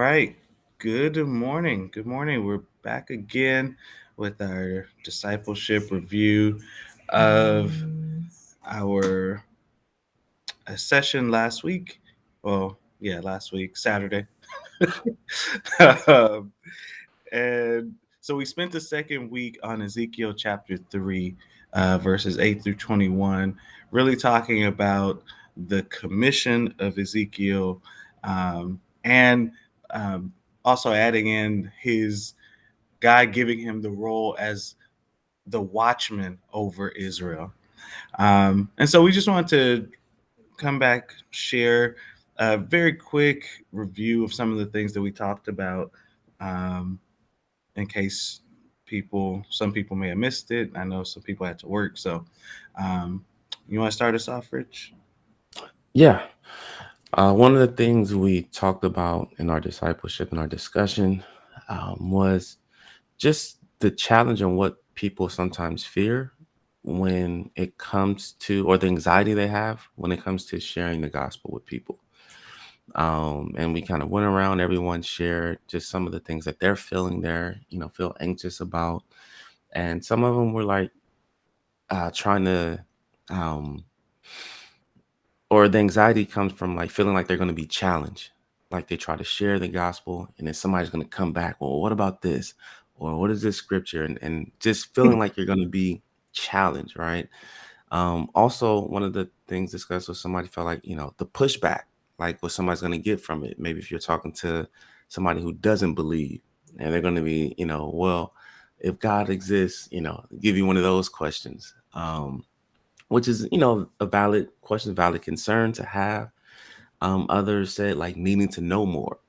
right. Good morning. Good morning. We're back again with our discipleship review of our session last week. Well, yeah, last week, Saturday. um, and so we spent the second week on Ezekiel chapter 3, verses 8 through 21, really talking about the commission of Ezekiel, and also adding in his God giving him the role as the watchman over Israel. And so we just want to come back, share a very quick review of some of the things that we talked about, um, in case some people may have missed it. I know some people had to work. So, um, you want to start us off, Rich? Yeah. One of the things we talked about in our discipleship and our discussion was just the challenge and what people sometimes fear when it comes to, or the anxiety they have when it comes to sharing the gospel with people. And we kind of went around, everyone shared just some of the things that they're feeling there, feel anxious about. And some of them were like trying to, um, or the anxiety comes from like feeling like they're going to be challenged, like they try to share the gospel and then somebody's going to come back, well, what about this, or what is this scripture, and just feeling like you're going to be challenged, right? Also, one of the things discussed was somebody felt like, the pushback, like what somebody's going to get from it. Maybe if you're talking to somebody who doesn't believe, and they're going to be, well, if God exists, give you one of those questions. Which is, a valid question, valid concern to have. Others said like needing to know more.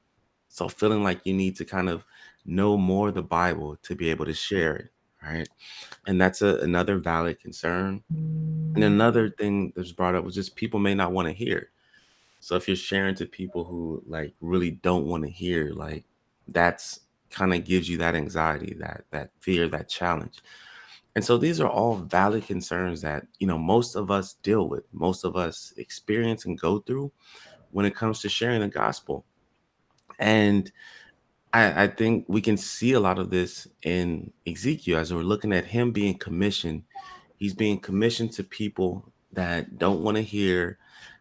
So feeling like you need to kind of know more of the Bible to be able to share it, right? And that's another valid concern. And another thing that's brought up was just people may not want to hear. So if you're sharing to people who like really don't want to hear, like that's kind of gives you that anxiety, that fear, that challenge. And so these are all valid concerns that, most of us deal with, most of us experience and go through when it comes to sharing the gospel. And I think we can see a lot of this in Ezekiel as we're looking at him being commissioned. He's being commissioned to people that don't want to hear,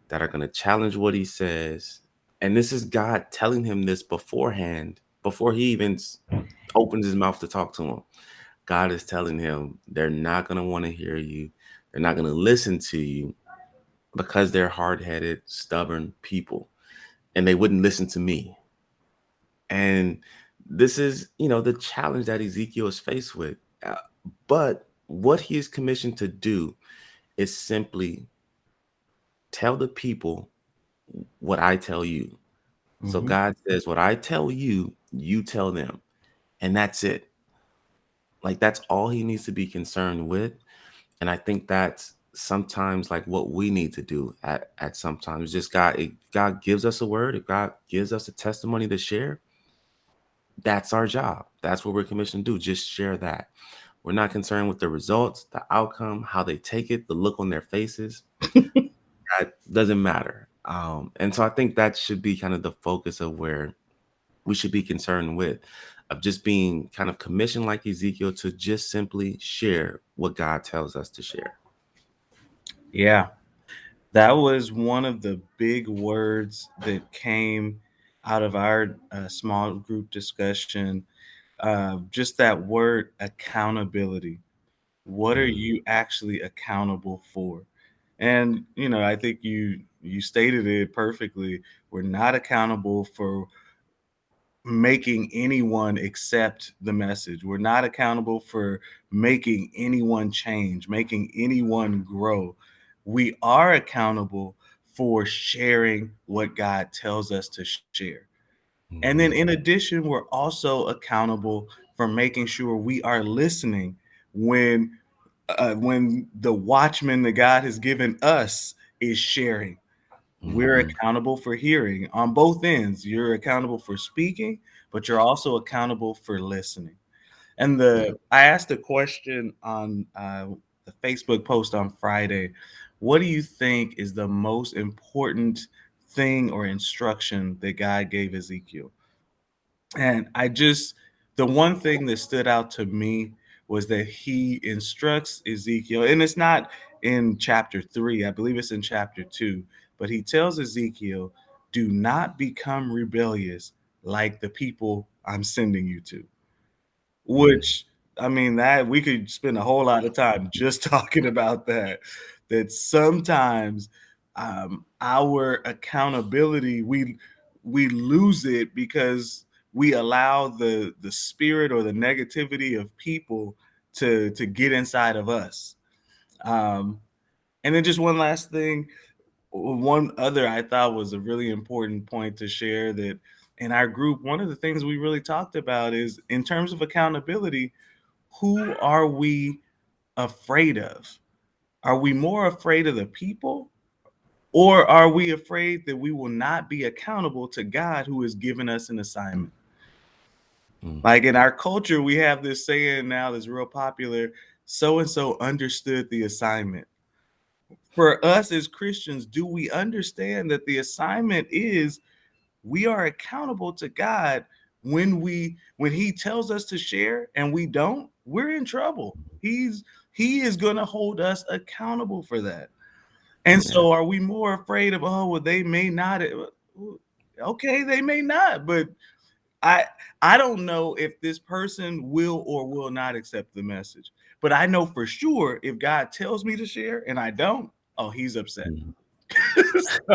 that are going to challenge what he says. And this is God telling him this beforehand, before he even opens his mouth to talk to him. God is telling him they're not going to want to hear you. They're not going to listen to you because they're hard headed, stubborn people and they wouldn't listen to me. And this is, the challenge that Ezekiel is faced with. But what he is commissioned to do is simply tell the people what I tell you. So Mm-hmm. God says, what I tell you, you tell them. And that's it. Like that's all he needs to be concerned with. And I think that's sometimes like what we need to do at sometimes. Just if God gives us a word, if God gives us a testimony to share, that's our job. That's what we're commissioned to do. Just share that. We're not concerned with the results, the outcome, how they take it, the look on their faces. That doesn't matter. And so I think that should be kind of the focus of where we should be concerned with, of just being kind of commissioned like Ezekiel to just simply share what God tells us to share. Yeah, that was one of the big words that came out of our small group discussion. Just that word accountability. What are Mhm. you actually accountable for? And I think you stated it perfectly. We're not accountable for making anyone accept the message. We're not accountable for making anyone change, making anyone grow. We are accountable for sharing what God tells us to share. And then Mhm. in addition, we're also accountable for making sure we are listening when the watchman that God has given us is sharing. We're Mhm. accountable for hearing on both ends. You're accountable for speaking, but you're also accountable for listening. And Yeah. I asked a question on the Facebook post on Friday. What do you think is the most important thing or instruction that God gave Ezekiel? And the one thing that stood out to me was that he instructs Ezekiel, and it's not in chapter 3, I believe it's in chapter 2, but he tells Ezekiel, do not become rebellious like the people I'm sending you to. Mm, Which, I mean, that we could spend a whole lot of time just talking about that. That sometimes our accountability, we lose it because we allow the spirit or the negativity of people to get inside of us. Um, and then just one last thing, one other I thought was a really important point to share, that in our group, one of the things we really talked about is in terms of accountability, who are we afraid of? Are we more afraid of the people, or are we afraid that we will not be accountable to God who has given us an assignment? mm, Like in our culture, we have this saying now that's real popular, so and so understood the assignment. For us as Christians, do we understand that the assignment is we are accountable to God when he tells us to share and we don't, we're in trouble. He is going to hold us accountable for that. And yeah. so are we more afraid of, oh, well, they may not, okay, they may not, but I I don't know if this person will or will not accept the message. But I know for sure if God tells me to share and I don't, oh, he's upset. Mm,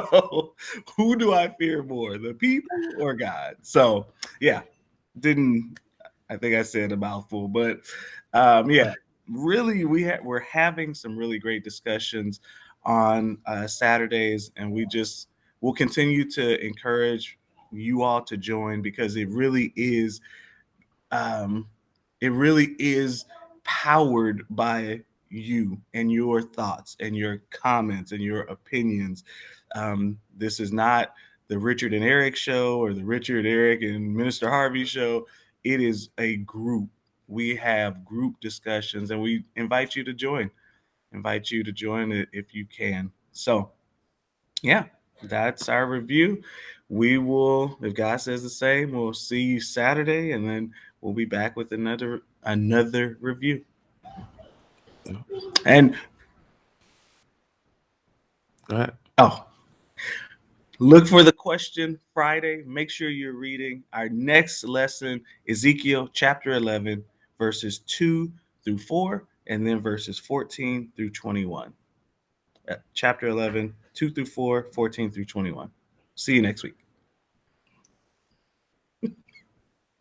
So who do I fear more, the people or God? So yeah, didn't I think I said a mouthful, but yeah, really we're having some really great discussions on Saturdays, and we'll continue to encourage you all to join because um, it really is powered by you and your thoughts and your comments and your opinions. This is not the Richard and Eric show or the Richard, Eric, and Minister Harvey show. It is a group. We have group discussions, and we invite you to join. Invite you to join it if you can. So, yeah, that's our review. We will, if God says the same, we'll see you Saturday, and then we'll be back with another review. yeah. And Go ahead. oh, look for the question Friday. Make sure you're reading our next lesson, Ezekiel chapter 11, verses 2 through 4, and then verses 14 through 21. Chapter 11, 2 through 4, 14 through 21. See you next week.